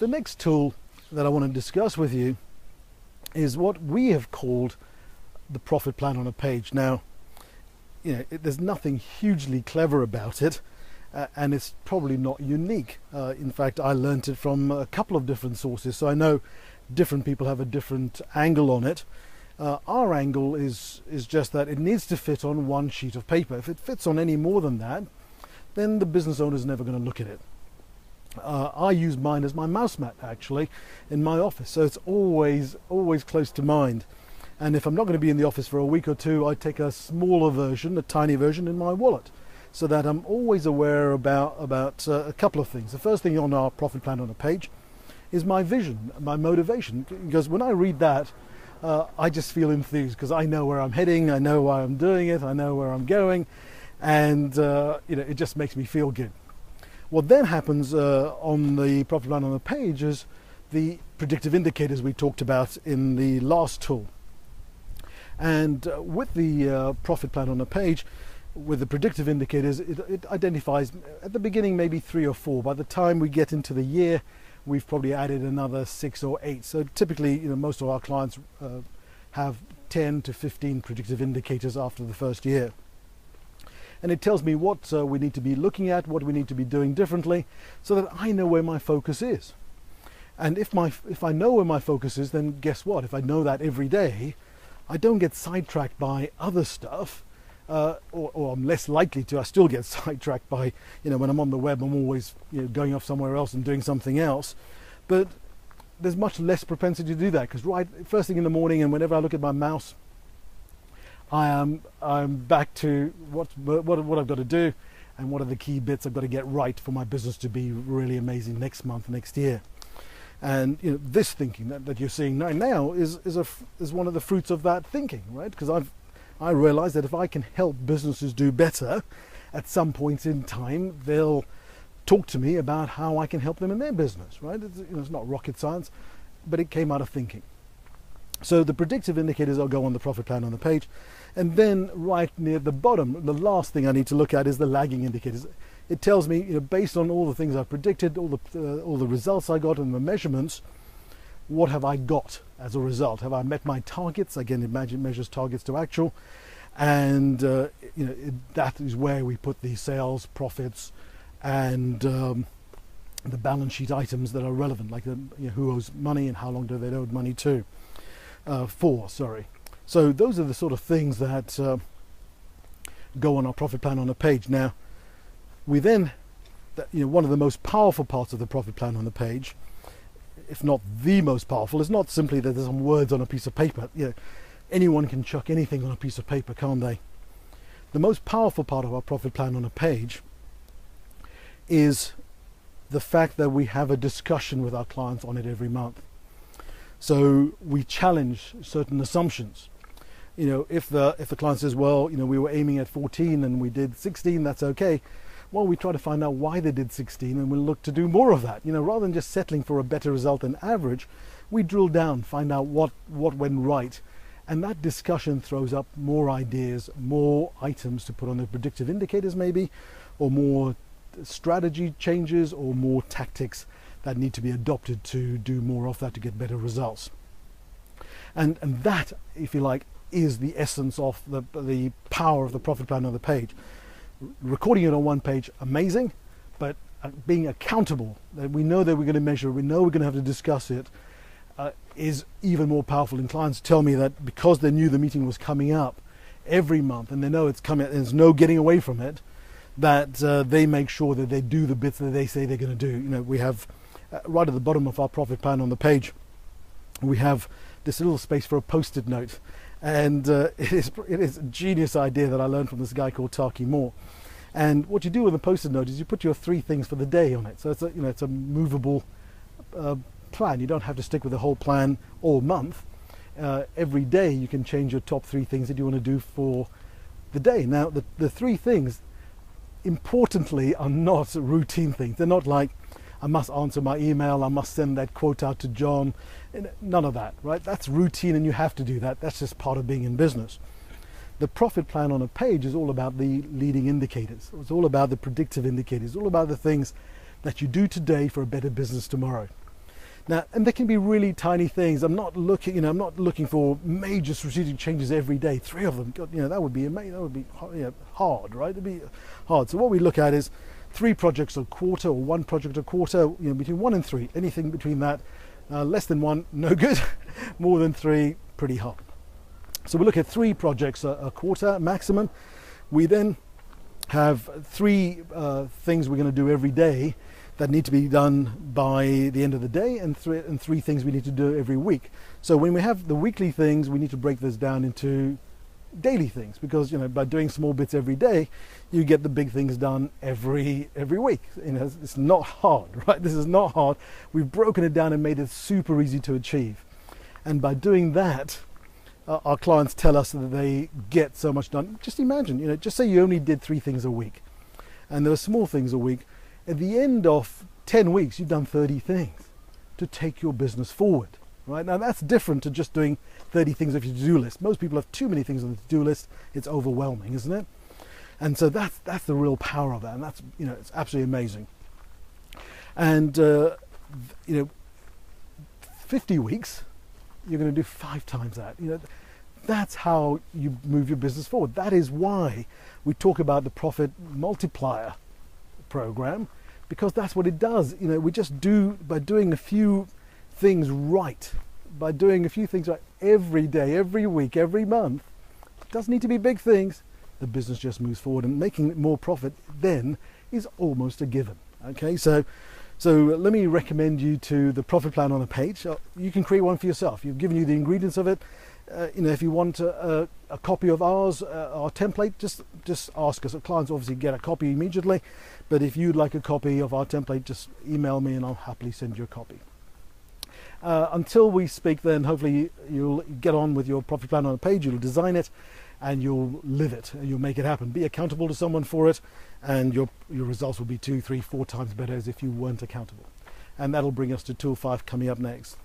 The next tool that I want to discuss with you is what we have called the profit plan on a page. Now, there's nothing hugely clever about it, and it's probably not unique. In fact, I learnt it from a couple of different sources, so I know different people have a different angle on it. Our angle is just that it needs to fit on one sheet of paper. If it fits on any more than that, then the business owner is never going to look at it. I use mine as my mouse mat, actually, in my office, so it's always close to mind. And if I'm not going to be in the office for a week or two, I take a smaller version, a tiny version, in my wallet, so that I'm always aware about a couple of things. The first thing on our profit plan on a page is my vision, my motivation, because when I read that, I just feel enthused, because I know where I'm heading, I know why I'm doing it, I know where I'm going, and it just makes me feel good. What then happens on the profit plan on the page is the predictive indicators we talked about in the last tool. And with the profit plan on the page, with the predictive indicators, it identifies at the beginning maybe 3 or 4. By the time we get into the year, we've probably added another 6 or 8. So typically, most of our clients have 10 to 15 predictive indicators after the first year. And it tells me what we need to be looking at, what we need to be doing differently, so that I know where my focus is. And if I know where my focus is, then guess what? If I know that every day, I don't get sidetracked by other stuff, or I'm less likely to. I still get sidetracked by, when I'm on the web, I'm always going off somewhere else and doing something else. But there's much less propensity to do that, because right first thing in the morning, and whenever I look at my mouse, I'm back to what I've got to do, and what are the key bits I've got to get right for my business to be really amazing next month, next year. And this thinking that you're seeing now is one of the fruits of that thinking, right? Because I realize that if I can help businesses do better, at some point in time they'll talk to me about how I can help them in their business, right? It's not rocket science, but it came out of thinking. So the predictive indicators will go on the profit plan on the page, and then right near the bottom, the last thing I need to look at is the lagging indicators. It tells me, based on all the things I've predicted, all the results I got and the measurements, what have I got as a result? Have I met my targets? Again, it measures targets to actual, and that is where we put the sales, profits, and the balance sheet items that are relevant, like who owes money and how long do they owe money to. So those are the sort of things that go on our profit plan on a page. Now, we then, one of the most powerful parts of the profit plan on the page, if not the most powerful, is not simply that there's some words on a piece of paper. Anyone can chuck anything on a piece of paper, can't they? The most powerful part of our profit plan on a page is the fact that we have a discussion with our clients on it every month. So we challenge certain assumptions. If the client says, well, we were aiming at 14 and we did 16, that's okay. Well, we try to find out why they did 16, and we'll look to do more of that. Rather than just settling for a better result than average, we drill down, find out what went right. And that discussion throws up more ideas, more items to put on the predictive indicators maybe, or more strategy changes, or more tactics that need to be adopted to do more of that to get better results. And that, if you like, is the essence of the power of the profit plan on the page. Recording it on one page, amazing, but being accountable, that we know that we're going to measure, we know we're going to have to discuss it, is even more powerful. And clients tell me that because they knew the meeting was coming up every month, and they know it's coming, and there's no getting away from it, that they make sure that they do the bits that they say they're going to do. We have right at the bottom of our profit plan on the page, we have this little space for a post-it note, and it is a genius idea that I learned from this guy called Taki Moore. And what you do with a post-it note is you put your 3 things for the day on it. So it's a movable plan. You don't have to stick with the whole plan all month. Every day you can change your top 3 things that you want to do for the day. Now the 3 things, importantly, are not routine things. They're not like, I must answer my email, I must send that quote out to John. None of that, right? That's routine, and you have to do that. That's just part of being in business. The profit plan on a page is all about the leading indicators. It's all about the predictive indicators. It's all about the things that you do today for a better business tomorrow. Now, and they can be really tiny things. I'm not looking for major strategic changes every day. 3 of them, God, that would be amazing. That would be hard, right? It'd be hard. So what we look at is 3 projects a quarter, or 1 project a quarter. Between 1 and 3. Anything between that, less than 1, no good. More than 3, pretty hard. So we look at 3 projects a quarter maximum. We then have 3 things we're going to do every day that need to be done by the end of the day, and 3 things we need to do every week. So when we have the weekly things, we need to break this down into daily things, because by doing small bits every day, you get the big things done every week. It's not hard, right? This is not hard. We've broken it down and made it super easy to achieve. And by doing that, our clients tell us that they get so much done. Just imagine, just say you only did 3 things a week, and there are small things a week. At the end of 10 weeks, you've done 30 things to take your business forward, right? Now, that's different to just doing 30 things off your to-do list. Most people have too many things on the to-do list. It's overwhelming, isn't it? And so that's the real power of that, and that's, it's absolutely amazing. And, 50 weeks, you're going to do 5 times that. That's how you move your business forward. That is why we talk about the profit multiplier program, because that's what it does. We just by doing a few things right, every day, every week, every month. It doesn't need to be big things. The business just moves forward, and making more profit then is almost a given. Okay, so let me recommend you to the profit plan on a page. You can create one for yourself. You've given you the ingredients of it. If you want a copy of ours, our template, just ask us. Our clients obviously get a copy immediately, but if you'd like a copy of our template, just email me and I'll happily send you a copy. Until we speak then, hopefully you'll get on with your profit plan on a page, you'll design it, and you'll live it, and you'll make it happen. Be accountable to someone for it, and your results will be 2, 3, 4 times better as if you weren't accountable. And that'll bring us to tool 5 coming up next.